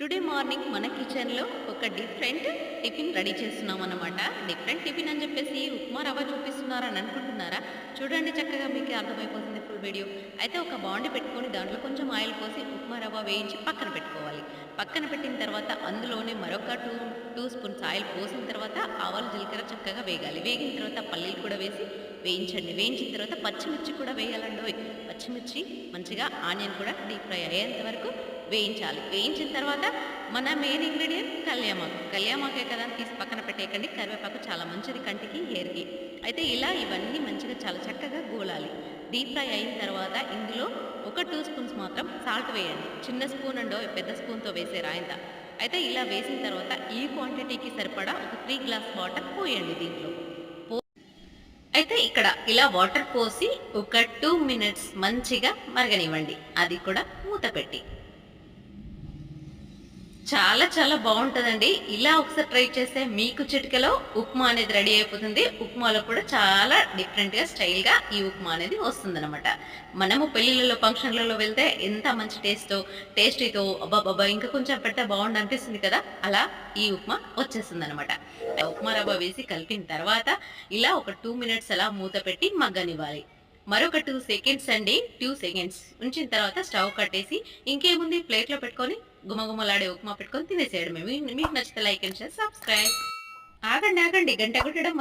Today morning మన కిచెన్లో ఒక డిఫరెంట్ టిఫిన్ రెడీ చేస్తున్నాం అన్నమాట. డిఫరెంట్ టిఫిన్ అని చెప్పేసి ఉప్మా రవ్వ చూపిస్తున్నారని అనుకుంటున్నారా? చూడండి, చక్కగా మీకు అర్థమైపోతుంది ఫుల్ వీడియో. అయితే ఒక బాండి పెట్టుకొని దాంట్లో కొంచెం ఆయిల్ పోసి ఉప్మా రవ్వ వేయించి పక్కన పెట్టుకోవాలి. పక్కన పెట్టిన తర్వాత అందులోనే మరొక టూ స్పూన్స్ ఆయిల్ పోసిన తర్వాత ఆవాలు జీలకర్ర చక్కగా వేగాలి. వేగిన తర్వాత పల్లీలు కూడా వేసి వేయించండి. వేయించిన తర్వాత పచ్చిమిర్చి కూడా వేయాలండి. పచ్చిమిర్చి మంచిగా ఆనియన్ కూడా డీప్ ఫ్రై అయ్యేంత వరకు వేయించాలి. వేయించిన తర్వాత మన మెయిన్ ఇంగ్రీడియంట్ కళ్యామాకే కదా అని తీసి పక్కన పెట్టేయకండి. కరివేపాకు చాలా మంచిది కంటికి, హెయిర్కి. అయితే ఇలా ఇవన్నీ మంచిగా చాలా చక్కగా గోలాలి. డీప్ ఫ్రై అయిన తర్వాత ఇందులో ఒక 2 స్పూన్స్ మాత్రం సాల్ట్ వేయండి. చిన్న స్పూన్ అండో పెద్ద స్పూన్తో వేసారు ఆయన. అయితే ఇలా వేసిన తర్వాత ఈ క్వాంటిటీకి సరిపడా ఒక 3 గ్లాస్ వాటర్ పోయండి దీంట్లో. అయితే ఇక్కడ ఇలా వాటర్ పోసి ఒక 2 మినిట్స్ మంచిగా మరగనివ్వండి. అది కూడా మూత పెట్టి. చాలా చాలా బాగుంటుందండి. ఇలా ఒకసారి ట్రై చేస్తే మీకు చిటికలో ఉప్మా అనేది రెడీ అయిపోతుంది. ఉప్మాలో కూడా చాలా డిఫరెంట్గా స్టైల్గా ఈ ఉప్మా అనేది వస్తుందన్నమాట. మనము పెళ్ళిళ్ళలో ఫంక్షన్లలో వెళ్తే ఎంత మంచి టేస్టీతో అబ్బాబ్బా ఇంకా కొంచెం పెడితే బాగుండు అనిపిస్తుంది కదా, అలా ఈ ఉప్మా వచ్చేస్తుంది అనమాట. ఉప్మా రవ్వ వేసి కలిపిన తర్వాత ఇలా ఒక 2 మినిట్స్ అలా మూత పెట్టి మగ్గనివ్వాలి. మరొక 2 సెకండ్స్ అండి. 2 సెకండ్స్ ఉంచిన తర్వాత స్టవ్ కట్టేసి ఇంకేముంది ప్లేట్లో పెట్టుకొని గుమగుమలాడే ఉప్మా పెట్టుకొని తినేసేయడమే. మీకు నచ్చితే లైక్ అండ్ షేర్, సబ్స్క్రైబ్. ఆగండి గంట కొట్టడం